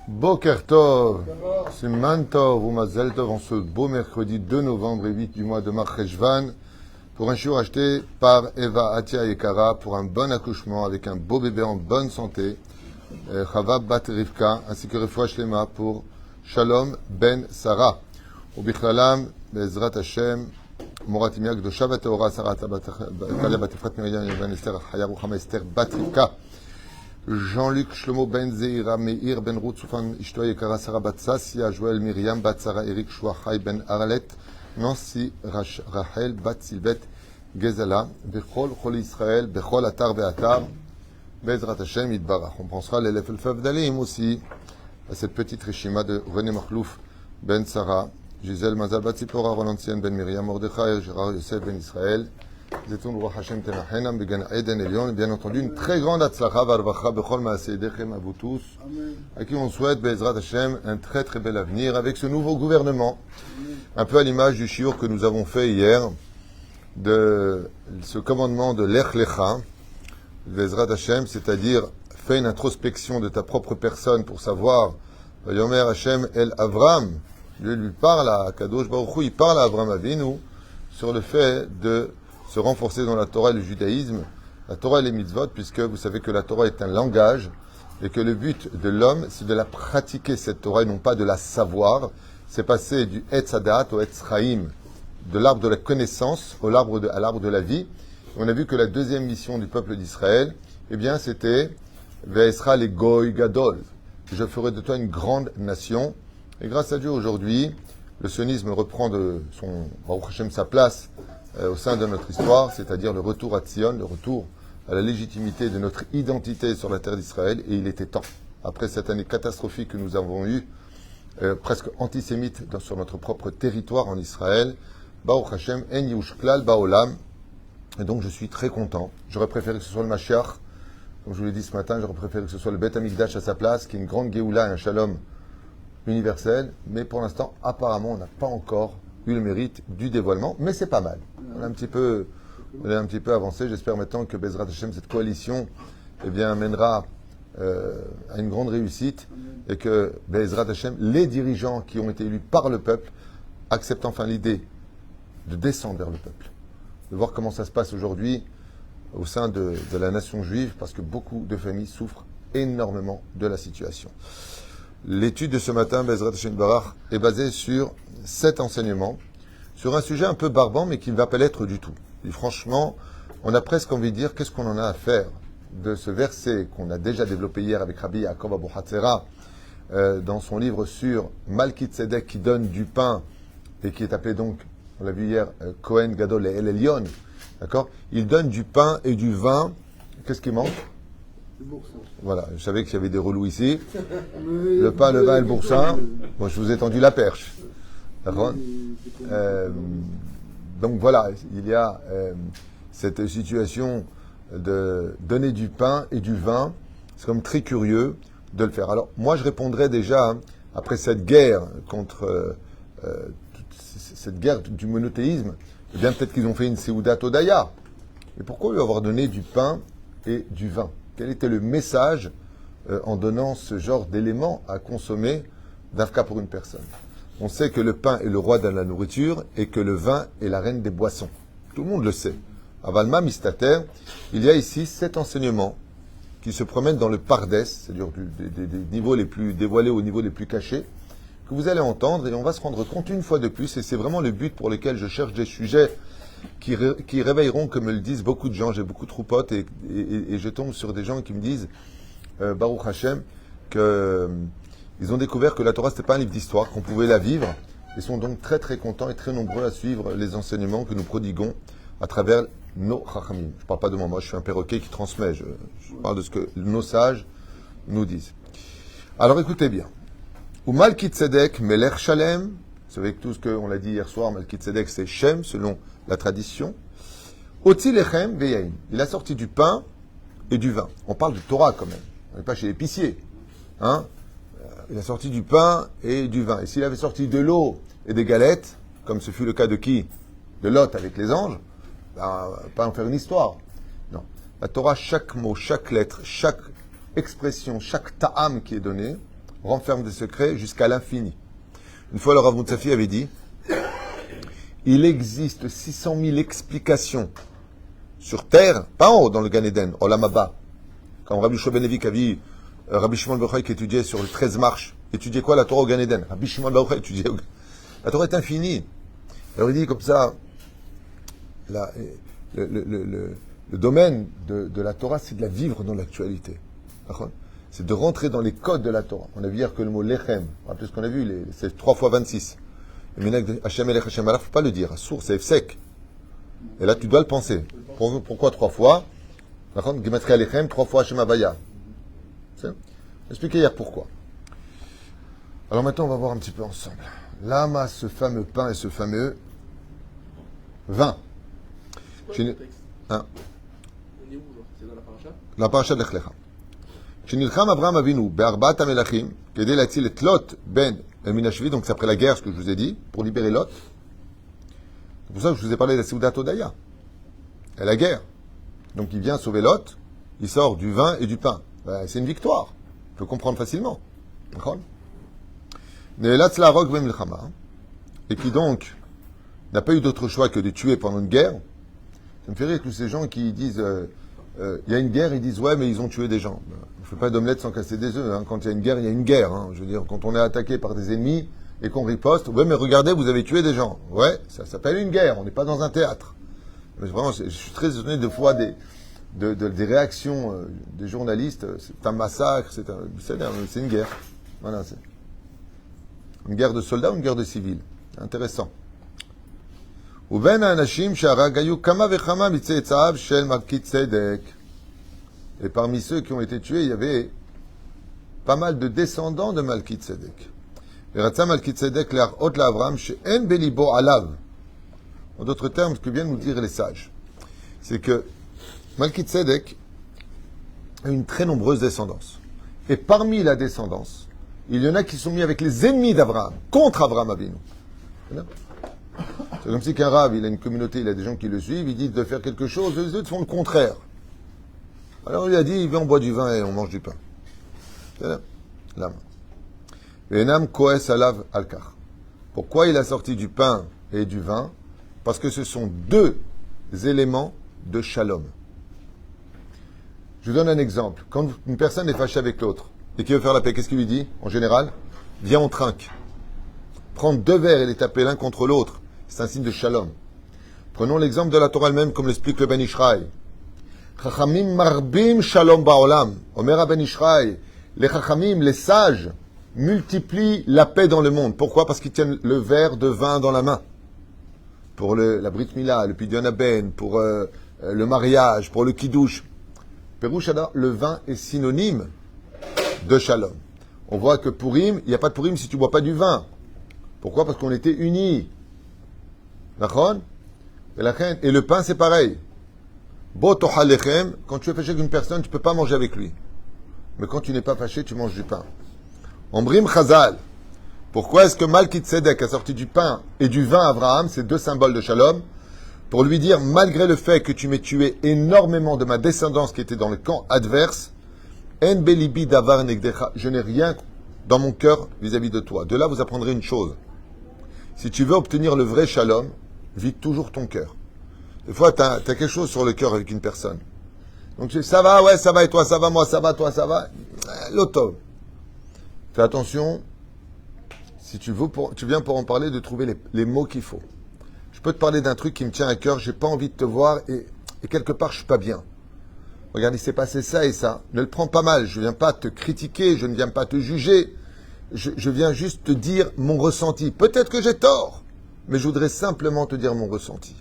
Boker Tov, Siman Tov ou Mazel Tov en ce beau mercredi 2 novembre et 8 du mois de Marcheshvan pour un shiur acheté par Eva Atia Yekara pour un bon accouchement avec un beau bébé en bonne santé, Chava Bat Rivka, ainsi que Refoua Shlema pour Shalom Ben Sarah. Ou Bichlalam, Bezrat Hashem, Morat Imiak de Shabbat Teora, Sarah Kaleh Bat Efrat Miriam, Ben Esther, Chaya Ruchama Esther Bat Rivka. Jean-Luc Shlomo Ben Zeira Meir Ben Ruth Soufan Ishto Yekara Sarah Bat Sassia Joël Myriam Bat Sarah Eric Chouachai Ben Arlet Nancy Rachel Bat Silvet Gezala Bechol Chol Israël Bechol Atar Be'atar Bezrat Hashem Yitbarach. On pensera l'élève el Favdalim aussi à cette petite rishima de René Marlouf Ben Sarah Gisèle Mazal Bat Zipora Roland Ben Myriam Mordechai Gérard Yosef Ben Israël. Bien entendu, une très grande atzlacha varvacha bechol ma'aseidechem à vous tous, à qui on souhaite Bezrat Hashem un très très bel avenir avec ce nouveau gouvernement, un peu à l'image du shiur que nous avons fait hier de ce commandement de l'Ech Lecha, Bezrat Hashem, c'est-à-dire fais une introspection de ta propre personne pour savoir Yomer Hashem El Avram, lui parle à Kadosh Baruch Hu, il parle à Avram Avinu sur le fait de se renforcer dans la Torah et le judaïsme, la Torah et les mitzvot, puisque vous savez que la Torah est un langage et que le but de l'homme, c'est de la pratiquer, cette Torah, et non pas de la savoir. C'est passer du Etz Hadat au Etz Chaim, de l'arbre de la connaissance à l'arbre de la vie. Et on a vu que la deuxième mission du peuple d'Israël, eh bien, c'était Ve'esra le Goy Gadol. Je ferai de toi une grande nation. Et grâce à Dieu, aujourd'hui, le sionisme reprend de son Baruch Hashem sa place au sein de notre histoire, c'est-à-dire le retour à Tzion, le retour à la légitimité de notre identité sur la terre d'Israël, et il était temps. Après cette année catastrophique que nous avons eue, presque antisémite sur notre propre territoire en Israël, Baruch Hashem, En Yush Klal Baolam, et donc je suis très content. J'aurais préféré que ce soit le Mashiach, comme je vous l'ai dit ce matin, j'aurais préféré que ce soit le Beth Amikdash à sa place, qui est une grande Géoula et un Shalom universel, mais pour l'instant, apparemment, on n'a pas encore eu le mérite du dévoilement, mais c'est pas mal. On est un petit peu avancé. J'espère maintenant que Bezrat Hashem, cette coalition, eh bien, mènera à une grande réussite et que Bezrat Hashem, les dirigeants qui ont été élus par le peuple, acceptent enfin l'idée de descendre vers le peuple, de voir comment ça se passe aujourd'hui au sein de la nation juive, parce que beaucoup de familles souffrent énormément de la situation. L'étude de ce matin, Bezrat Hashem Barach, est basée sur 7 enseignements, sur un sujet un peu barbant, mais qui ne va pas l'être du tout. Et franchement, on a presque envie de dire qu'est-ce qu'on en a à faire de ce verset qu'on a déjà développé hier avec Rabbi Yaakov Abu Hatzera dans son livre sur Malki Tzedek qui donne du pain et qui est appelé donc, on l'a vu hier, Kohen Gadol et El Elyon. D'accord ? Il donne du pain et du vin. Qu'est-ce qui manque ? Le boursin. Voilà, je savais qu'il y avait des relous ici. Le pain, le vin et le boursin. Bon, je vous ai tendu la perche. Donc voilà, il y a cette situation de donner du pain et du vin. C'est comme très curieux de le faire. Alors moi je répondrais déjà, après cette guerre contre cette guerre du monothéisme, eh bien peut-être qu'ils ont fait une Seudat Odaya. Et pourquoi lui avoir donné du pain et du vin ? Quel était le message en donnant ce genre d'éléments à consommer d'Afka pour une personne ? On sait que le pain est le roi de la nourriture et que le vin est la reine des boissons. Tout le monde le sait. À Valma Mistater, il y a ici 7 enseignements qui se promènent dans le Pardes, c'est-à-dire des niveaux les plus dévoilés aux niveaux les plus cachés, que vous allez entendre et on va se rendre compte une fois de plus, et c'est vraiment le but pour lequel je cherche des sujets qui réveilleront, comme me le disent beaucoup de gens. J'ai beaucoup de troupotes et je tombe sur des gens qui me disent, Baruch Hashem, qu'ils ont découvert que la Torah, ce n'était pas un livre d'histoire, qu'on pouvait la vivre, et sont donc très très contents et très nombreux à suivre les enseignements que nous prodiguons à travers nos chachamim. Je ne parle pas de moi, je suis un perroquet qui transmet, je parle de ce que nos sages nous disent. Alors écoutez bien. Ou Malki Tzedek Melech Shalem, vous savez que tout ce qu'on l'a dit hier soir, Malki Tzedek c'est Shem, selon la tradition. Oti Lechem Veyaim, il a sorti du pain et du vin. On parle de Torah quand même, on n'est pas chez l'épicier. Hein? Il a sorti du pain et du vin. Et s'il avait sorti de l'eau et des galettes, comme ce fut le cas de qui ? De Lot avec les anges, ben, pas en faire une histoire. Non. La Torah, chaque mot, chaque lettre, chaque expression, chaque ta'am qui est donné, renferme des secrets jusqu'à l'infini. Une fois, le Rav Moutsafi avait dit, il existe 600 000 explications sur terre, pas en haut dans le Gan Eden, Olam Haba. Quand Rabbi Shimon Ben Levi a vu Rabbi Shimon Ben Yochai qui étudiait sur les 13 marches, étudiait quoi? La Torah au Gan Eden. Rabbi Shimon Ben Yochai étudiait. La Torah est infinie. Alors il dit comme ça, le domaine de la Torah, c'est de la vivre dans l'actualité. C'est de rentrer dans les codes de la Torah. On a vu hier que le mot lechem, rappelez ce qu'on a vu, c'est 3 fois 26. Hashem Elech Hashem Alach, il ne faut pas le dire, à sourd, c'est sec. Et là, tu dois le penser. Pourquoi 3 fois? Gematria Lechem, 3 fois Hashem Havaya. J'ai expliqué hier pourquoi. Alors maintenant, on va voir un petit peu ensemble. Lama, ce fameux pain et ce fameux vin. C'est quoi le texte? On est où, genre? C'est dans la paracha? La paracha de Lech Lecha. כשנלחם אברהם אבינו בארבעת המלכים כדי להציל את לוט בן מן השביעית, donc c'est après la guerre ce que je vous ai dit, pour libérer Lot. C'est pour ça que je vous ai parlé de la Seudat Hodaya. Et la guerre. Donc il vient sauver Lot, il sort du vin et du pain. Ben, c'est une victoire. On peut comprendre facilement. D'accord? Ne'elatz la'arog b'milchama, et qui donc n'a pas eu d'autre choix que de tuer pendant une guerre. Ça me fait rire tous ces gens qui disent il y a une guerre, ils disent ouais mais ils ont tué des gens. On ne fait pas d'omelette sans casser des œufs. Hein. Quand il y a une guerre, il y a une guerre. Hein. Je veux dire, quand on est attaqué par des ennemis et qu'on riposte, ouais mais regardez, vous avez tué des gens. Ouais, ça s'appelle une guerre, on n'est pas dans un théâtre. Mais vraiment, je suis très étonné de fois des réactions des journalistes. C'est un massacre, c'est une guerre. Voilà, c'est une guerre de soldats ou une guerre de civils. Intéressant. ובין האנשים שהרג היו כמה וכמה מצאצאיו של מלכי צדק. Et parmi ceux qui ont été tués, il y avait pas mal de descendants de Malki Tzedek. ורצה מלכי צדק להראות לאברהם שאין בליבו עליו. En d'autres termes, ce que viennent nous dire les sages, c'est que Malki Tzedek a une très nombreuse descendance. Et parmi la descendance, il y en a qui sont mis avec les ennemis d'Abraham, contre Abraham Avinu. C'est comme si qu'un rave, il a une communauté, il a des gens qui le suivent, il dit de faire quelque chose, les autres font le contraire. Alors il a dit, viens, on boit du vin et on mange du pain. C'est là. L'âme. Venam koes alav alkar. Pourquoi il a sorti du pain et du vin? Parce que ce sont deux éléments de shalom. Je vous donne un exemple. Quand une personne est fâchée avec l'autre et qui veut faire la paix, qu'est-ce qu'il lui dit, en général? Viens, on trinque. Prendre 2 verres et les taper l'un contre l'autre, c'est un signe de shalom. Prenons l'exemple de la Torah elle-même, comme l'explique le Ben Ishraï. Chachamim marbim shalom ba'olam. Omer Ben Ishraï. Les chachamim, les sages, multiplient la paix dans le monde. Pourquoi? Parce qu'ils tiennent le verre de vin dans la main. Pour la Brit Mila, le Pidyon Haben, pour le mariage, pour le Kiddush. Perouchada, le vin est synonyme de shalom. On voit que Purim, il n'y a pas de Purim si tu ne bois pas du vin. Pourquoi? Parce qu'on était unis. D'accord? Et le pain, c'est pareil. Quand tu es fâché avec une personne, tu ne peux pas manger avec lui. Mais quand tu n'es pas fâché, tu manges du pain. Ombrim Chazal. Pourquoi est-ce que Malki Tzedek a sorti du pain et du vin à Abraham, ces 2 symboles de shalom, pour lui dire, malgré le fait que tu m'aies tué énormément de ma descendance qui était dans le camp adverse, En belibi davar negdecha, je n'ai rien dans mon cœur vis-à-vis de toi. De là, vous apprendrez une chose. Si tu veux obtenir le vrai shalom, vide toujours ton cœur. Des fois, tu as quelque chose sur le cœur avec une personne. Donc, ça va, ouais, ça va, et toi, ça va, moi, ça va, toi, ça va. L'auto. Fais attention, si tu viens pour en parler, de trouver les mots qu'il faut. Je peux te parler d'un truc qui me tient à cœur, j'ai pas envie de te voir, et quelque part, je suis pas bien. Regarde, il s'est passé ça et ça. Ne le prends pas mal, je ne viens pas te critiquer, je ne viens pas te juger. Je viens juste te dire mon ressenti. Peut-être que j'ai tort, mais je voudrais simplement te dire mon ressenti.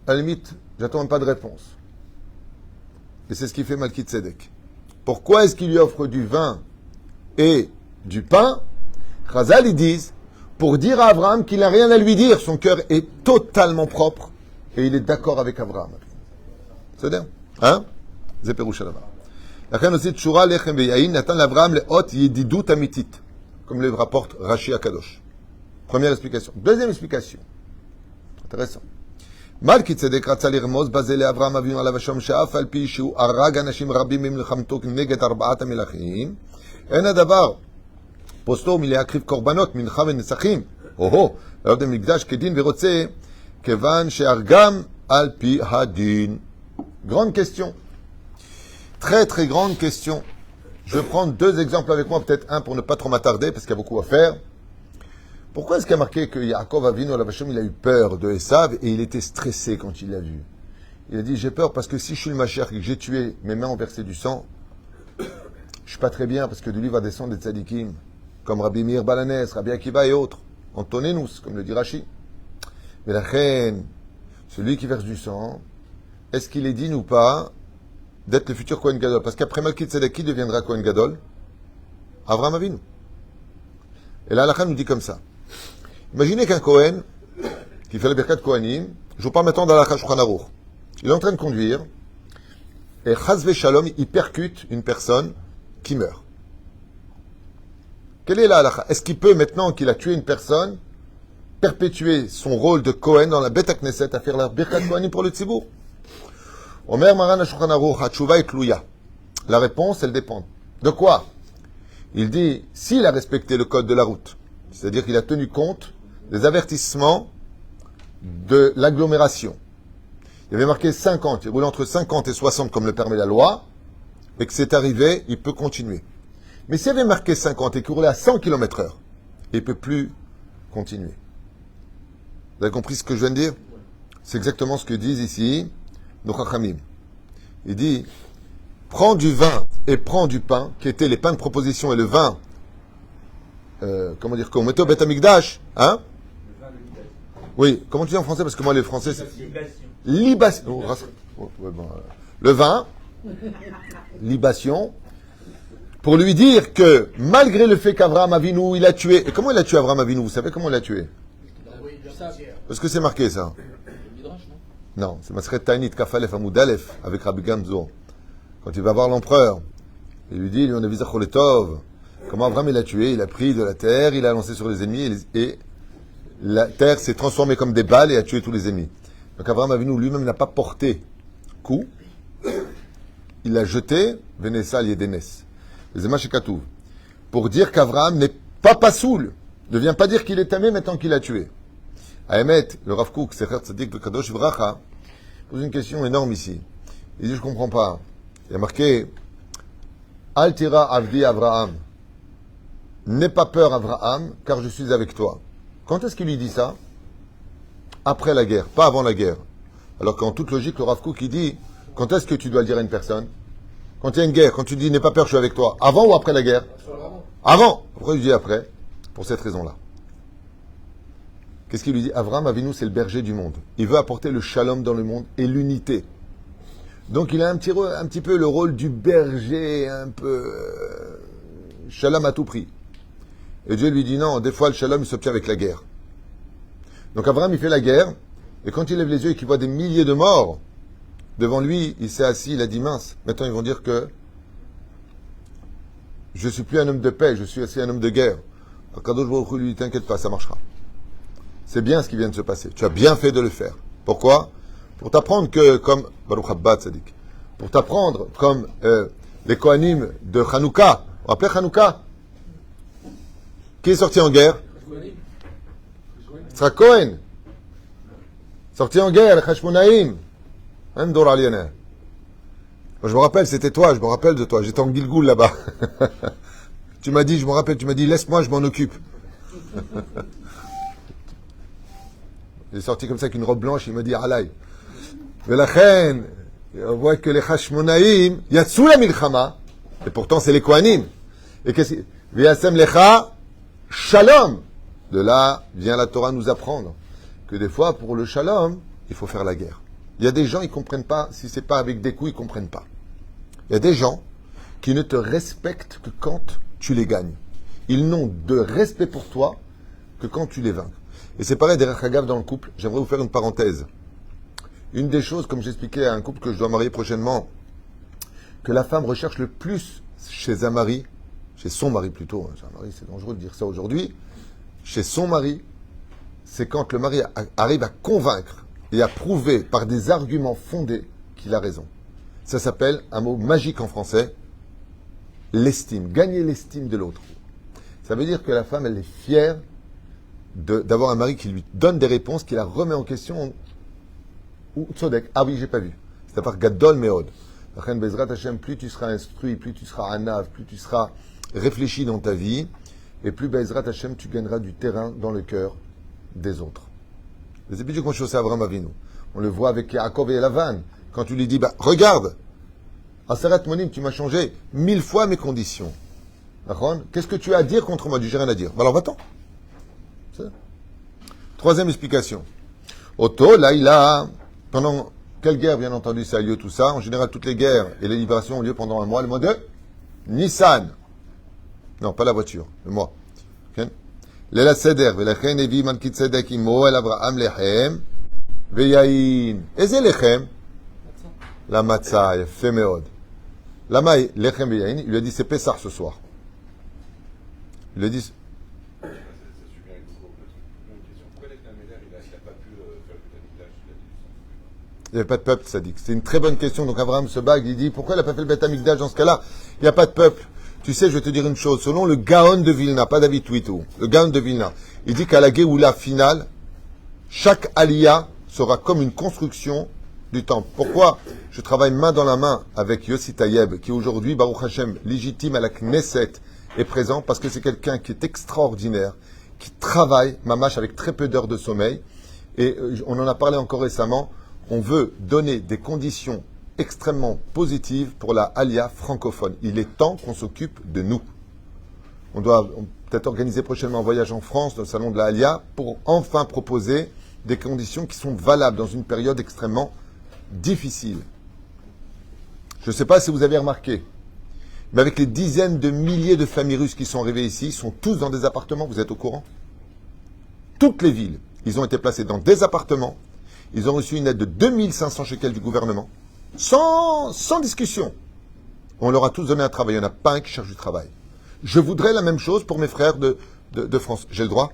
À la limite, j'attends même pas de réponse. Et c'est ce qui fait Malki Tzedek. Pourquoi est-ce qu'il lui offre du vin et du pain? Chazal, ils disent, pour dire à Abraham qu'il n'a rien à lui dire. Son cœur est totalement propre et il est d'accord avec Abraham. C'est-à-dire, hein? C'est Pérouche là-bas. לכן aussi תשורה לחם ויין נתן לאברהם לאות ידידות אמיתית, comme le rapporte Rashi Akadosh. Première explication. Deuxième explication. Intéressant. מלכי צדק רצה לרמוז בזה לאברהם אבינו עליו השלום שאף על פי שהוא הרג אנשים רבים במלחמתו נגד 4 המלכים, אין הדבר, פוסטו מלהקריב קורבנות, מנחה ונסכים, או, לעוד המקדש כדין ורוצה, כיוון שהרגם על פי הדין. Grande question. Très très grande question. Je vais prendre deux exemples avec moi, peut-être un pour ne pas trop m'attarder, parce qu'il y a beaucoup à faire. Pourquoi est-ce qu'il y a marqué que Yaakov Avinu, il a eu peur de Esav et il était stressé quand il l'a vu? Il a dit, j'ai peur parce que si je suis le Mashiach et que j'ai tué, mes mains ont versé du sang, je suis pas très bien parce que de lui va descendre des tzadikim, comme Rabbi Meir Balanes, Rabbi Akiva et autres. Antoninus, comme le dit Rashi. Mais la reine, celui qui verse du sang, est-ce qu'il est digne ou pas d'être le futur Kohen Gadol? Parce qu'après Malki Tzedek, qui deviendra Kohen Gadol? Avraham Avinu. Et là, la nous dit comme ça. Imaginez qu'un Kohen, qui fait le Birkat Kohanim, je vous parle maintenant d'Alakha Shulchan Aruch. Il est en train de conduire, et Chazve Shalom, il percute une personne qui meurt. Quelle est la halakha? Est-ce qu'il peut, maintenant qu'il a tué une personne, perpétuer son rôle de Kohen dans la Beth Knesset à faire la Birkat Kohanim pour le Tzibour? Omer Maran Shulchan Aruch, Hatshuva et Tluya. La réponse, elle dépend. De quoi? Il dit, s'il a respecté le code de la route, c'est-à-dire qu'il a tenu compte des avertissements de l'agglomération. Il y avait marqué 50, il roulait entre 50 et 60 comme le permet la loi, et que c'est arrivé, il peut continuer. Mais s'il y avait marqué 50 et qu'il roulait à 100 km/h, il ne peut plus continuer. Vous avez compris ce que je viens de dire? C'est exactement ce que disent ici nos Chachamim. Il dit, prends du vin et prends du pain, qui étaient les pains de proposition et le vin, comment dire, qu'on mettait au Beth Amikdash, hein? Oui, comment tu dis en français? Parce que moi, les français, c'est... Libation. Le vin, libation, pour lui dire que, malgré le fait qu'Avraham Avinu, il a tué... Et comment il a tué Avraham Avinu? Vous savez comment il l'a tué? Parce que c'est marqué, ça. Non, c'est Masret Tainit Kafalef Amoud Aleph, avec Rabbi Gamzo. Quand il va voir l'empereur, il lui dit, on a vu Zacholetov. Comment Avraham il a tué? Il a pris de la terre, il a lancé sur les ennemis, et la terre s'est transformée comme des balles et a tué tous les ennemis. Donc Avraham Avinu lui-même n'a pas porté coup, il l'a jeté, Venessa Yedenes. Les Emashekatouv. Pour dire qu'Avraham n'est pas passoul, ne vient pas dire qu'il est tamé maintenant qu'il a tué. Ahemet, le Rav Kook, Secher Tzadik Vekadosh Vracha, pose une question énorme ici. Il dit, je comprends pas. Il y a marqué, Altira Avdi Avraham. N'aie pas peur, Avraham, car je suis avec toi. Quand est-ce qu'il lui dit ça? Après la guerre, pas avant la guerre. Alors qu'en toute logique, le Rav Kook, il dit, quand est-ce que tu dois le dire à une personne? Quand il y a une guerre, quand tu dis, n'aie pas peur, je suis avec toi. Avant ou après la guerre? Avant. Pourquoi il dit après? Pour cette raison-là. Qu'est-ce qu'il lui dit? Avraham Avinu, c'est le berger du monde. Il veut apporter le shalom dans le monde et l'unité. Donc il a un petit peu le rôle du berger, un peu shalom à tout prix. Et Dieu lui dit non, des fois le shalom il s'obtient avec la guerre. Donc Avraham il fait la guerre, et quand il lève les yeux et qu'il voit des milliers de morts, devant lui, il s'est assis, il a dit mince, maintenant ils vont dire que je suis plus un homme de paix, je suis aussi un homme de guerre. Alors Kadosh Baruch Hu lui dit t'inquiète pas, ça marchera. C'est bien ce qui vient de se passer. Tu as bien fait de le faire. Pourquoi? Pour t'apprendre que, comme Baruch Haba Tzadik, pour t'apprendre comme les Kohanim de Hanouka. On va appeler Hanouka. Qui est sorti en guerre? Ce sera Kohen. Sorti en guerre, les Hashmonaïm. Même Dor Aliana. Je me rappelle, c'était toi, je me rappelle de toi. J'étais en Gilgoul là-bas. Tu m'as dit, je me rappelle, tu m'as dit, laisse-moi, je m'en occupe. Il est sorti comme ça avec une robe blanche, il m'a dit Alaï. Mais la reine, on voit que les Hashmonaïm, il y a sous la milchama, et pourtant c'est les Kohanim. Et qu'est-ce que V'yasem lecha shalom. De là vient la Torah nous apprendre que des fois, pour le shalom, il faut faire la guerre. Il y a des gens, ils ne comprennent pas, si c'est pas avec des coups, ils ne comprennent pas. Il y a des gens qui ne te respectent que quand tu les gagnes. Ils n'ont de respect pour toi que quand tu les vaincs. Et c'est pareil des rachagav dans le couple. J'aimerais vous faire une parenthèse. Une des choses, comme j'expliquais à un couple que je dois marier prochainement, que la femme recherche le plus chez un mari, chez son mari plutôt, chez un mari c'est dangereux de dire ça aujourd'hui, chez son mari, c'est quand le mari arrive à convaincre et à prouver par des arguments fondés qu'il a raison. Ça s'appelle un mot magique en français, l'estime, gagner l'estime de l'autre. Ça veut dire que la femme, elle est fière d'avoir un mari qui lui donne des réponses, qui la remet en question. Ou tzodek, ah oui, j'ai pas vu. C'est à part gadol meod. Bezrat Hashem, plus tu seras instruit, plus tu seras anav, plus tu seras réfléchi dans ta vie, et plus Bezrat Hashem, tu gagneras du terrain dans le cœur des autres. C'est plus qu'on chose à Abraham Avinu. On le voit avec Yaakov et Lavan. Quand tu lui dis, bah, regarde, Aseret Monim, tu m'as changé 1000 fois mes conditions. Qu'est-ce que tu as à dire contre moi? J'ai rien à dire. Bah alors va-t'en. Troisième explication. Otto, Laïla, pendant quelle guerre, bien entendu, ça a lieu tout ça? En général, toutes les guerres et les libérations ont lieu pendant un mois, le mois de Nissan. Non, pas la voiture, le mois. Lela Seder, Velechen Evi Malkit Sedek Imo, El Abraham Lechem, Veyain. Eze Lechem? La Matzah, fait Meod. Lama Lechem Veyain, il lui a dit c'est Pessar ce soir. Il lui a dit. Il n'y avait pas de peuple, ça dit. C'est une très bonne question. Donc Abraham se bat, il dit pourquoi il n'a pas fait le Beth Amikdash dans ce cas-là? Il n'y a pas de peuple. Tu sais, je vais te dire une chose. Selon le Gaon de Vilna, pas David Twitou, le Gaon de Vilna, il dit qu'à la Géoula finale, chaque Aliyah sera comme une construction du temple. Pourquoi? Je travaille main dans la main avec Yossi Tayeb, qui aujourd'hui, Baruch Hashem, légitime à la Knesset, est présent parce que c'est quelqu'un qui est extraordinaire, qui travaille, mamache, avec très peu d'heures de sommeil. Et on en a parlé encore récemment. On veut donner des conditions extrêmement positives pour la Aliyah francophone. Il est temps qu'on s'occupe de nous. On doit peut-être organiser prochainement un voyage en France, dans le salon de la Aliyah, pour enfin proposer des conditions qui sont valables dans une période extrêmement difficile. Je ne sais pas si vous avez remarqué, mais avec les dizaines de milliers de familles russes qui sont arrivées ici, ils sont tous dans des appartements, vous êtes au courant? Toutes les villes, ils ont été placés dans des appartements. Ils ont reçu une aide de 2500 shekels du gouvernement, sans discussion. On leur a tous donné un travail. Il n'y en a pas un qui cherche du travail. Je voudrais la même chose pour mes frères de France. J'ai le droit?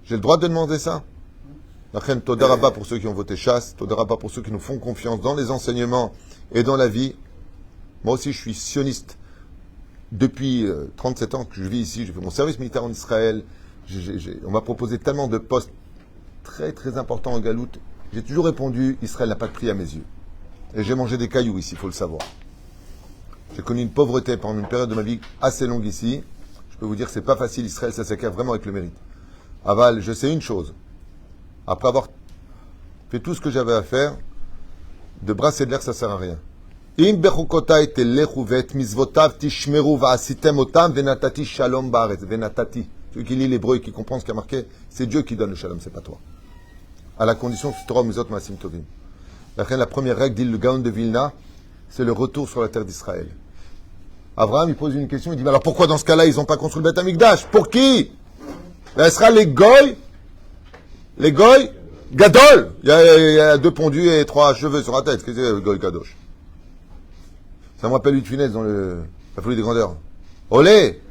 J'ai le droit de demander ça? La reine Todaraba pour ceux qui ont voté chasse, Todaraba pour ceux qui nous font confiance dans les enseignements et dans la vie. Moi aussi, je suis sioniste. Depuis 37 ans que je vis ici, j'ai fait mon service militaire en Israël. On m'a proposé tellement de postes très très importants en Galoute. J'ai toujours répondu, Israël n'a pas de prix à mes yeux. Et j'ai mangé des cailloux ici, il faut le savoir. J'ai connu une pauvreté pendant une période de ma vie assez longue ici. Je peux vous dire que c'est pas facile, Israël, ça s'acquiert vraiment avec le mérite. Aval, je sais une chose. Après avoir fait tout ce que j'avais à faire, de brasser de l'air, ça sert à rien. In bechukotai telechuvet mizvotav tishmeru va'asitem otam venatati shalom ba'aretz. Venatati. Celui qui lit l'hébreu et qui comprend ce qui a marqué, c'est Dieu qui donne le shalom, c'est pas toi. À la condition que tu te rends mizot maasim tovim. La première règle, dit le Gaon de Vilna, c'est le retour sur la terre d'Israël. Abraham, il pose une question, il dit, mais alors pourquoi dans ce cas-là, ils n'ont pas construit le Beth Amikdash? Pour qui? Ce sera les goy, gadol. Il y a 2 pondus et 3 cheveux sur la tête. Qu'est-ce que c'est, goy kadosh? Ça me rappelle une funeste dans la folie des grandeurs. Olé!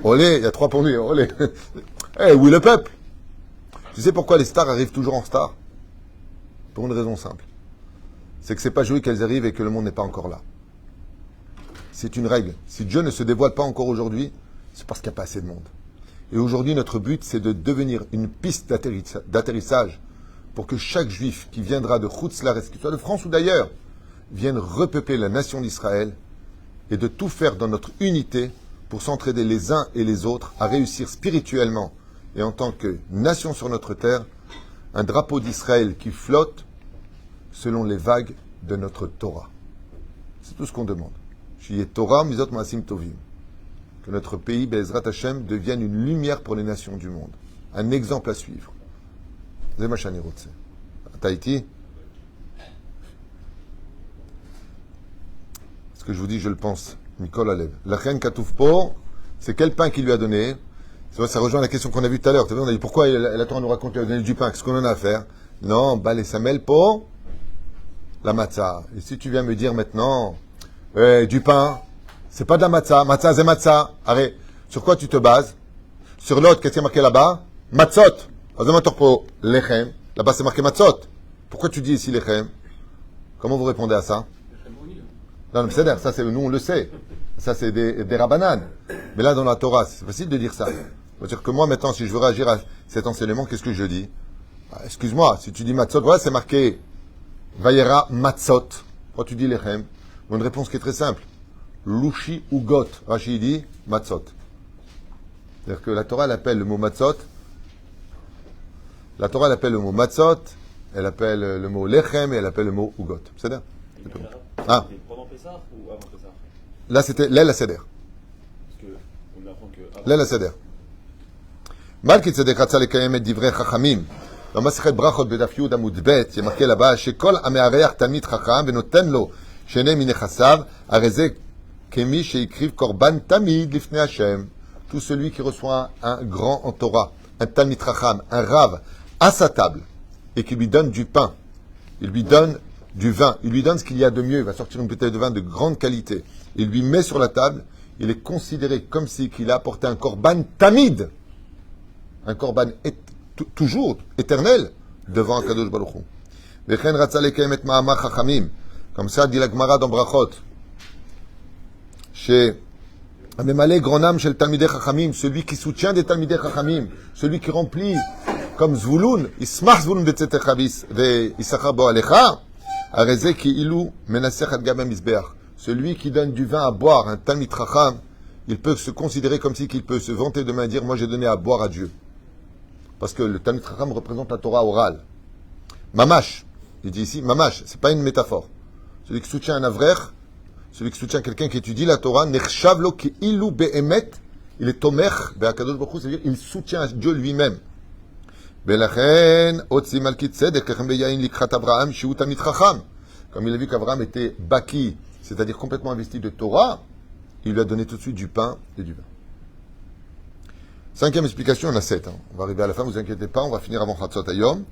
Olé, il y a 3 pondus, olé. Eh, où est le peuple? Tu sais pourquoi les stars arrivent toujours en star? Pour une raison simple. C'est que c'est pas joué qu'elles arrivent et que le monde n'est pas encore là. C'est une règle. Si Dieu ne se dévoile pas encore aujourd'hui, c'est parce qu'il n'y a pas assez de monde. Et aujourd'hui, notre but, c'est de devenir une piste d'atterrissage pour que chaque juif qui viendra de Chutzlaretz, qu'il soit de France ou d'ailleurs, vienne repeupler la nation d'Israël et de tout faire dans notre unité pour s'entraider les uns et les autres à réussir spirituellement et en tant que nation sur notre terre, un drapeau d'Israël qui flotte selon les vagues de notre Torah. C'est tout ce qu'on demande. Shiye Torah, Mizot Maasim Tovim. Que notre pays, Be'ezrat Hashem, devienne une lumière pour les nations du monde. Un exemple à suivre. Zemachani Rotse. Tahiti. Ce que je vous dis, je le pense. Nicole Alev. La reine Katoufpo, c'est quel pain qu'il lui a donné? Ça rejoint la question qu'on a vue tout à l'heure. On a dit pourquoi la Torah nous raconte qu'il a donné du pain? Qu'est-ce qu'on en a à faire? Non, balé Samel pour la matzah. Et si tu viens me dire maintenant, du pain, c'est pas de la matzah. Matzah, c'est matzah. Arrête. Sur quoi tu te bases? Sur l'autre, qu'est-ce qui est marqué là-bas? Matzot. Azamatorpo, lechem. Là-bas, c'est marqué matzot. Pourquoi tu dis ici lechem? Comment vous répondez à ça? Non, mais c'est-à-dire, ça, c'est nous, on le sait. Ça, c'est des rabananes. Mais là, dans la Torah, c'est facile de dire ça. C'est-à-dire que moi, maintenant, si je veux réagir à cet enseignement, qu'est-ce que je dis? Excuse-moi, si tu dis matzot, voilà, c'est marqué Vayera matzot. Quand tu dis lechem, une réponse qui est très simple. Louchi ou got. Rashi dit matzot. C'est-à-dire que la Torah, elle appelle le mot matzot. La Torah, elle appelle le mot matzot, elle appelle le mot lechem et elle appelle le mot ugot. C'est ça? Ah. Pendant Pessah ou avant Pessah? Là, c'était Leil HaSeder. Parce qu'on apprend que. Leil HaSeder. Malki tzedek ratza lekayem et divrei chachamim. Dans Masechet Brachot bedaf Yud Amud Bet, il y a marqué là-bas, Shekol ameareach talmid chacham venoten lo shene minechasav areze kemi sheikriv korban tamid lifnei Hashem. Tout celui qui reçoit un grand en Torah, un talmid chacham, un rav, à sa table, et qui lui donne du pain, il lui donne du vin, il lui donne ce qu'il y a de mieux, il va sortir une bouteille de vin de grande qualité, il lui met sur la table, il est considéré comme si qu'il a apporté un korban tamid, un korban toujours éternel devant Akadosh Baruch Hu. Vechen ratza lekayem et ma'amar chachamim, comme ça dit la Gemara dans Brachot, chez Amemale grand âme chez le Talmidei Chachamim, celui qui soutient des Talmidei Chachamim, celui qui remplit comme Zvulun, Ismach Zvulun betzete chavis ve Isachar bo alecha, areze ki ilu menasech ad gabem misbeach. Celui qui donne du vin à boire, un Talmid Chacham, il peut se considérer comme si qu'il peut se vanter demain et dire moi j'ai donné à boire à Dieu. Parce que le Talmid Chacham représente la Torah orale. Mamash, il dit ici, Mamash, c'est pas une métaphore. Celui qui soutient un avrer, celui qui soutient quelqu'un qui étudie la Torah, nechshavlo ki ilu be'emet, il est tomech be'akadosh baruch hu, c'est-à-dire il soutient Dieu lui-même. Belachen otzi malki tzedek lechem beyayin likrat Abraham shiu talmid chacham. Comme il a vu qu'Abraham était baki, c'est-à-dire complètement investi de Torah, il lui a donné tout de suite du pain et du vin. Cinquième explication, on a 7. On va arriver à la fin, vous inquiétez pas, on va finir avant Chatzot Hayom.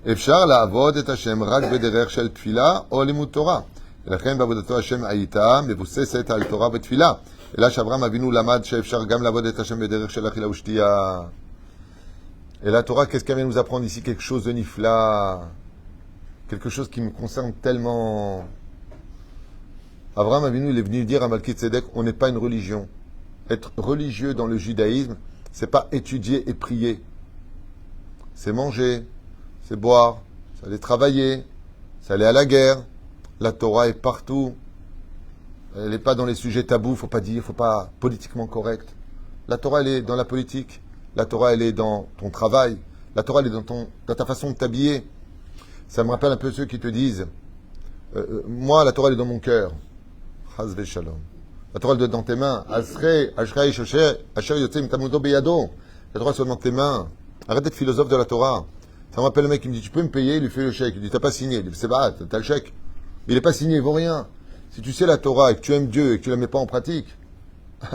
Efshar la'avod et Hashem rak bederech shel tfila o limud Torah. ולכן בעבודתו השם הייתה מבוססת על תורה ותפילה. אלא שאברהם אבינו למד שאפשר גם לעבוד את השם בדרך של אכילה ושתייה. Et la Torah, qu'est-ce qu'elle vient nous apprendre ici? Quelque chose de nifla. Quelque chose qui me concerne tellement. Abraham Avinu, il est venu dire à Malki Tzedek, on n'est pas une religion. Être religieux dans le judaïsme, c'est pas étudier et prier. C'est manger, c'est boire, c'est aller travailler, c'est aller à la guerre. La Torah est partout. Elle n'est pas dans les sujets tabous, faut pas dire, faut pas politiquement correct. La Torah, elle est dans la politique. La Torah, elle est dans ton travail. La Torah, elle est dans ta façon de t'habiller. Ça me rappelle un peu ceux qui te disent moi, la Torah, elle est dans mon cœur. Chaz v'shalom. La Torah, elle est dans tes mains. Ashrei shosher, asher yotzei mitamudo beyado. La Torah, c'est dans tes mains. Arrête d'être philosophe de la Torah. Ça me rappelle le mec qui me dit tu peux me payer, il lui fait le chèque. Il dit t'as pas signé. Il dit c'est pas, t'as le chèque. Il n'est pas signé, il vaut rien. Si tu sais la Torah et que tu aimes Dieu et que tu ne la mets pas en pratique,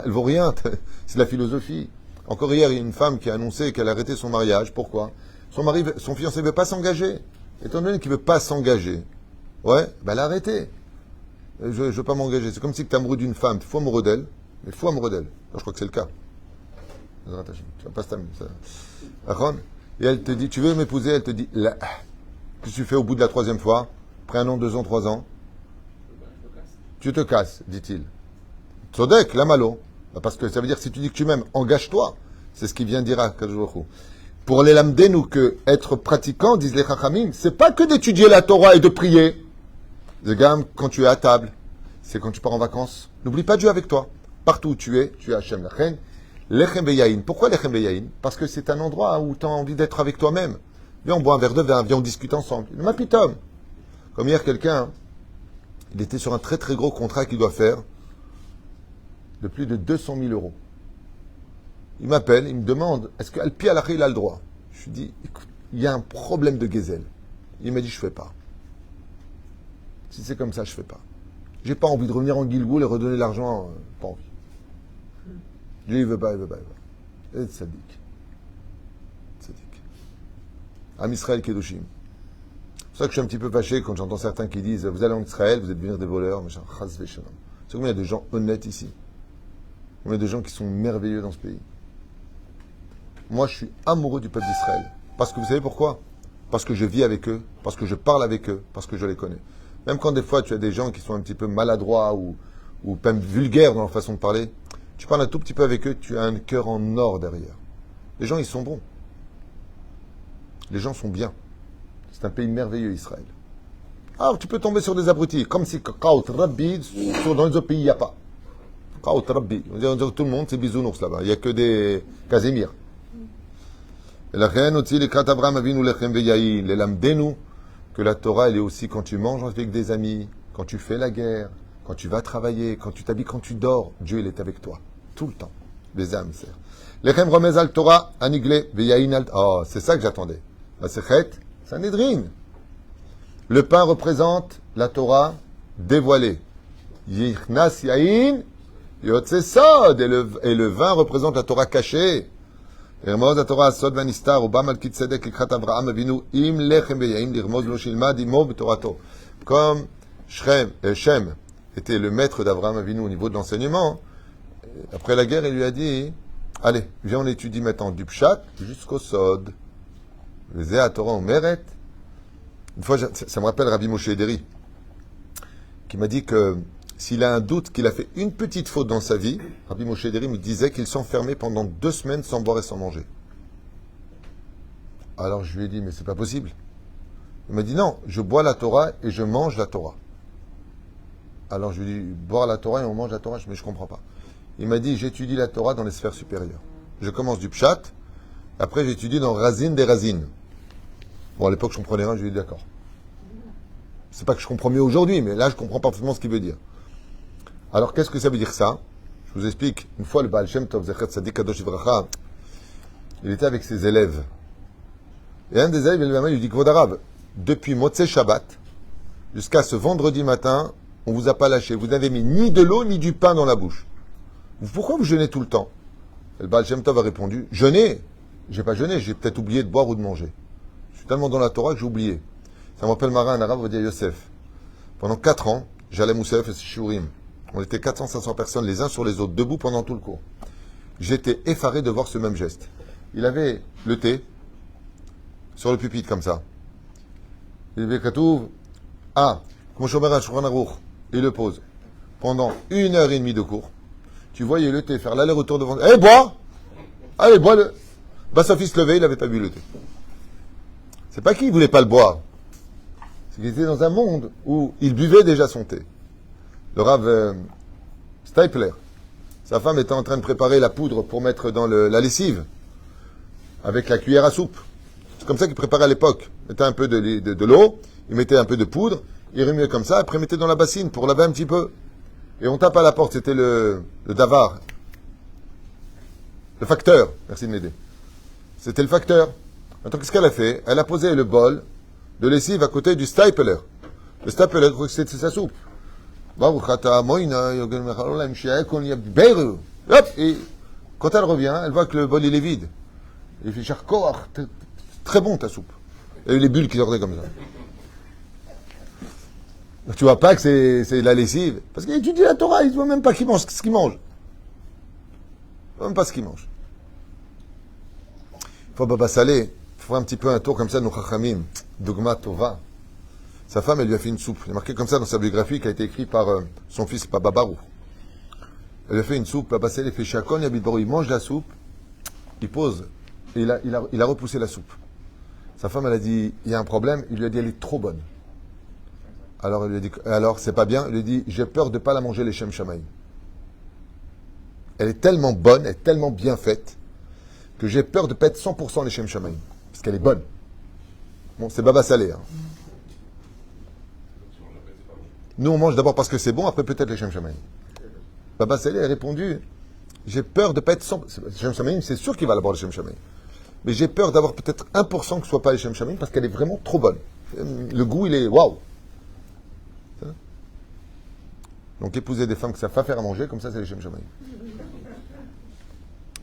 elle vaut rien. C'est de la philosophie. Encore hier, il y a une femme qui a annoncé qu'elle a arrêté son mariage. Pourquoi? Son fiancé ne veut pas s'engager. Étant donné qu'il ne veut pas s'engager, ouais, ben elle a arrêté. Je ne veux pas m'engager. C'est comme si tu es amoureux d'une femme. Tu es fou amoureux d'elle, mais fou amoureux d'elle. Je crois que c'est le cas. Tu vas pas se et elle te dit, tu veux m'épouser? Elle te dit, là. Qu'est-ce que tu fais au bout de la 3e fois? Après 1 an, 2 ans, 3 ans, tu te casses, dit-il. Tzodek, la malo. Parce que ça veut dire, si tu dis que tu m'aimes, engage-toi. C'est ce qu'il vient de dire à Kadosh. Pour les lamdenu que être pratiquant, disent les chachamim, c'est pas que d'étudier la Torah et de prier. Le gars, quand tu es à table, c'est quand tu pars en vacances. N'oublie pas Dieu avec toi. Partout où tu es Hachem Lachen. Lechem beyayin. Pourquoi lechem beyayin? Parce que c'est un endroit où tu as envie d'être avec toi-même. Viens, on boit un verre de vin, viens, on discute ensemble. Ma pitom. Comme hier, quelqu'un, il était sur un très très gros contrat qu'il doit faire de plus de 200 000 euros. Il m'appelle, il me demande, est-ce qu'Al Pi Halakha, il a le droit? Je lui dis, écoute, il y a un problème de Gezel. Il m'a dit, je fais pas. Si c'est comme ça, je fais pas. J'ai pas envie de revenir en Gilgoul et redonner l'argent, pas envie. Lui, il veut pas. Et Tzadik. Am Israël Kedoshim. C'est pour ça que je suis un petit peu fâché quand j'entends certains qui disent vous allez en Israël, vous êtes devenir des voleurs, machin. Chaz v'shalom. C'est combien il y a de gens honnêtes ici? Combien il y a de gens qui sont merveilleux dans ce pays? Moi, je suis amoureux du peuple d'Israël. Parce que vous savez pourquoi? Parce que je vis avec eux, parce que je parle avec eux, parce que je les connais. Même quand des fois tu as des gens qui sont un petit peu maladroits ou ou même vulgaires dans leur façon de parler, tu parles un tout petit peu avec eux, tu as un cœur en or derrière. Les gens, ils sont bons. Les gens sont bien. C'est un pays merveilleux, Israël. Ah, tu peux tomber sur des abrutis, comme si Qaout Rabbi, dans les autres pays, il n'y a pas. Qaout Rabbi. On dirait tout le monde, c'est bisounours là-bas. Il n'y a que des Casimir. Et la reine aussi, les Krat Abraham Avinu Lechem Veyaïn, les Lamdenu, que la Torah, elle est aussi quand tu manges avec des amis, quand tu fais la guerre, quand tu vas travailler, quand tu t'habilles, quand tu dors. Dieu, il est avec toi. Tout le temps. Les âmes, c'est. Lechem Remez al Torah, Anigle, Veyaïn al. Oh, c'est ça que j'attendais. La Sechet, Sanhedrin. Le pain représente la Torah dévoilée. Yichnas Yain, Yotze Sod. Et le vin représente la Torah cachée. Irmoz la Torah Sod Vanistar, Obam al Kitzedek, Likrat Avraham Avinu, Im Lechem Veyaim, Lirmoz lo Shilmad, Imo B'Torato. Comme Shem était le maître d'Avraham Avinu au niveau de l'enseignement, après la guerre, il lui a dit, allez, viens, on étudie maintenant du Pshat jusqu'au Sod. Les à Torah au Meret. Une fois, ça me rappelle Rabbi Moshe Ederi, qui m'a dit que s'il a un doute qu'il a fait une petite faute dans sa vie, Rabbi Moshe Ederi me disait qu'il s'enfermait pendant 2 semaines sans boire et sans manger. Alors je lui ai dit, mais c'est pas possible. Il m'a dit, non, je bois la Torah et je mange la Torah. Alors je lui ai dit, boire la Torah et on mange la Torah, mais je comprends pas. Il m'a dit, j'étudie la Torah dans les sphères supérieures. Je commence du Pshat, après j'étudie dans Razin des Razin. Bon, à l'époque, je comprenais rien, je lui ai dit d'accord. C'est pas que je comprends mieux aujourd'hui, mais là, je comprends parfaitement ce qu'il veut dire. Alors, qu'est-ce que ça veut dire ça? Je vous explique. Une fois, le Baal Shem Tov, Zechet Tzadik Kadosh Ivracha, il était avec ses élèves. Et un des élèves, il lui dit, Kvod Arav, depuis Motzei Shabbat, jusqu'à ce vendredi matin, on vous a pas lâché. Vous n'avez mis ni de l'eau, ni du pain dans la bouche. Pourquoi vous jeûnez tout le temps? Et le Baal Shem Tov a répondu, jeûner? J'ai pas jeûné, j'ai peut-être oublié de boire ou de manger. Je suis tellement dans la Torah que j'ai oublié. Ça me rappelle Marin, un arabe, on va dire Yosef. Pendant 4 ans, j'allais à Moussef et Shiurim. On était 400-500 personnes les uns sur les autres, debout pendant tout le cours. J'étais effaré de voir ce même geste. Il avait le thé sur le pupitre comme ça. Il avait Katouv. Ah, comme Shomer Shulchan Aruch. Il le pose. Pendant 1h30 de cours, tu voyais le thé faire l'aller-retour devant. Eh, bois! Allez, bois le. Bassofi se levait, il n'avait pas bu le thé. C'est pas qu'il voulait pas le boire. C'est qu'il était dans un monde où il buvait déjà son thé. Le Rav Stipler, sa femme était en train de préparer la poudre pour mettre dans la lessive, avec la cuillère à soupe. C'est comme ça qu'il préparait à l'époque. Il mettait un peu de l'eau, il mettait un peu de poudre, il remuait comme ça, après il mettait dans la bassine pour laver un petit peu. Et on tape à la porte, c'était le davar. Le facteur, merci de m'aider. C'était le facteur. Maintenant, qu'est-ce qu'elle a fait? Elle a posé le bol de lessive à côté du stapler. Le stapler, c'était sa soupe. Hop, et quand elle revient, elle voit que le bol il est vide. Il fait charcoar, très bon ta soupe. Il y a eu les bulles qui sortaient comme ça. Tu vois pas que c'est la lessive? Parce qu'il étudie la Torah, il ne voit même pas ce qu'il mange. Il ne voit même pas ce qu'il mange. Il faut Baba Salé. Il faut un petit peu un tour comme ça de nos chachamim. Dogma Tova. Sa femme, elle lui a fait une soupe. Il est marqué comme ça dans sa biographie qui a été écrite par son fils, Baba Barou. Elle lui a fait une soupe. Baba Salé fait Shakon, Yabit Barou. Il mange la soupe. Il pose. Et il a repoussé la soupe. Sa femme, elle a dit, il y a un problème. Il lui a dit, elle est trop bonne. Alors, elle lui a dit, alors, c'est pas bien. Il lui a dit, j'ai peur de ne pas la manger les Shem Shamaïm. Elle est tellement bonne, elle est tellement bien faite, que j'ai peur de ne pas être 100% les Shem Shamaïm. Parce qu'elle est bonne. Bon, c'est Baba Salé. Hein. Nous, on mange d'abord parce que c'est bon, après peut-être les Shem Shamaïm. Baba Salé a répondu, j'ai peur de ne pas être 100%. Shem Shamaïm, c'est sûr qu'il va d'abord les Shem Shamaïm. Mais j'ai peur d'avoir peut-être 1% que ce ne soit pas les Shem Shamaïm parce qu'elle est vraiment trop bonne. Le goût, il est waouh. Donc, épouser des femmes que ça va faire à manger, comme ça, c'est les Shem Shamaïm.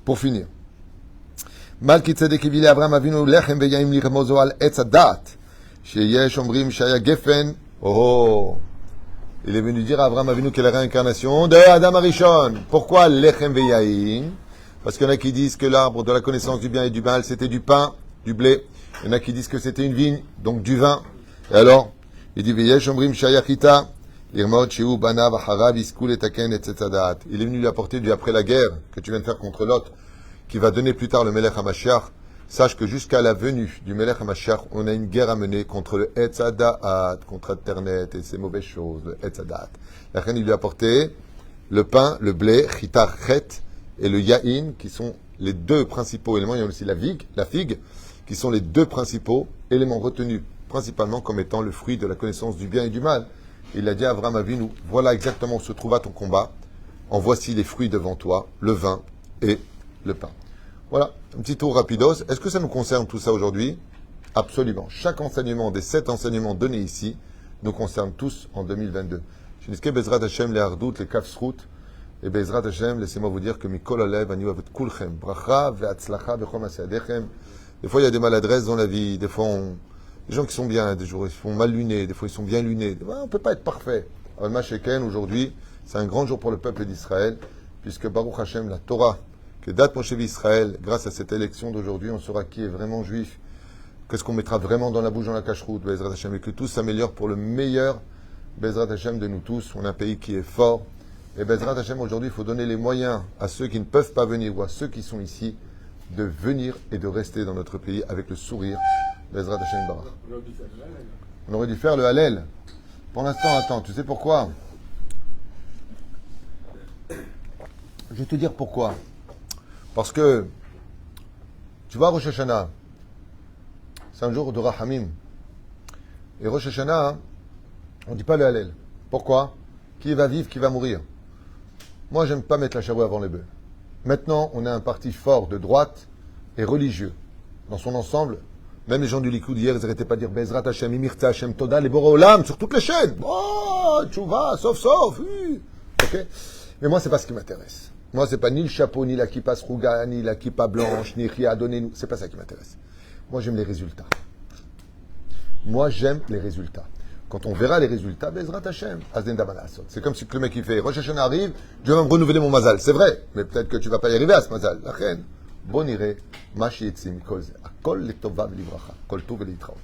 Pour finir. Malki tzedek evile Avraham Avinu lechem veyaim lirmozo al etz hadat sheyesh omrim shaya gefen. Oh, il est venu dire à Avraham Avinu quelle est la réincarnation de Adam Arishon. Pourquoi lechem veyaim? Parce qu'il y en a qui disent que l'arbre de la connaissance du bien et du mal, c'était du pain, du blé. Il y en a qui disent que c'était une vigne, donc du vin. Et alors, il dit veyesh omrim shaya chita Irmod Shehu Banav Acharav Iskul Etaken Etzetzadat. Il est venu lui apporter du après la guerre que tu viens de faire contre Lot, qui va donner plus tard le Melech HaMashiach. Sache que jusqu'à la venue du Melech HaMashiach, on a une guerre à mener contre le Etzadat, contre Internet et ses mauvaises choses, le Etzadat. La reine, il lui a apporté le pain, le blé, Chitar Chet, et le Yahin, qui sont les deux principaux éléments. Il y a aussi la figue, qui sont les deux principaux éléments retenus principalement comme étant le fruit de la connaissance du bien et du mal. Il a dit à Avraham Avinu, voilà exactement où se trouva ton combat. En voici les fruits devant toi, le vin et le pain. Voilà, un petit tour rapidos. Est-ce que ça nous concerne tout ça aujourd'hui? Absolument. Chaque enseignement des 7 enseignements donnés ici nous concerne tous en 2022. Shiniske Bezrat Hashem, les Hardout, les Kafsrout, et Bezrat Hashem, laissez-moi vous dire que Mikol Alev, Ani Avet Kulchem, Bracha, Ve'atzlacha, Bechol Maseadechem. Des fois, il y a des maladresses dans la vie. Des fois, des gens qui sont bien, des jours, ils sont mal lunés. Des fois, ils sont bien lunés. On ne peut pas être parfait. Alors, Masheken, aujourd'hui, c'est un grand jour pour le peuple d'Israël, puisque Baruch Hashem, la Torah, que date Moshe Israël, grâce à cette élection d'aujourd'hui, on saura qui est vraiment juif, qu'est-ce qu'on mettra vraiment dans la bouche dans la cache-route, Bezrat Hashem, et que tout s'améliore pour le meilleur, Bezrat Hashem, de nous tous. On a un pays qui est fort. Et Bezrat Hashem, aujourd'hui, il faut donner les moyens à ceux qui ne peuvent pas venir ou à ceux qui sont ici de venir et de rester dans notre pays avec le sourire. Bezrat Hashem Barach. On aurait dû faire le Hallel. Pour l'instant, attends, tu sais pourquoi? Je vais te dire pourquoi. Parce que, tu vois, Rosh Hashanah, c'est un jour de Rahamim. Et Rosh Hashanah, on ne dit pas le Hallel. Pourquoi? Qui va vivre, qui va mourir? Moi, j'aime pas mettre la charrue avant les bœufs. Maintenant, on a un parti fort de droite et religieux. Dans son ensemble, même les gens du Likoud hier, ils n'arrêtaient pas de dire Bezrat Hashem, Imirta Hashem, Toda, les Bora Olam, sur toutes les chaînes. Oh, tchouva, sauf, oui. Ok? Mais moi, c'est pas ce qui m'intéresse. Moi, c'est pas ni le chapeau, ni la kippa srouga, ni la kippa blanche, ni Ria, donnez-nous. C'est pas ça qui m'intéresse. Moi, j'aime les résultats. Moi, j'aime les résultats. Quand on verra les résultats, Bezrat Hashem, Azden Damanasot. C'est comme si le mec il fait Rosh Hashanah arrive, Dieu va me renouveler mon mazal. C'est vrai, mais peut-être que tu vas pas y arriver à ce mazal. La reine, bon iré, machi etzim, kol ze. Akol letova v'livracha, kol tov v'litraot.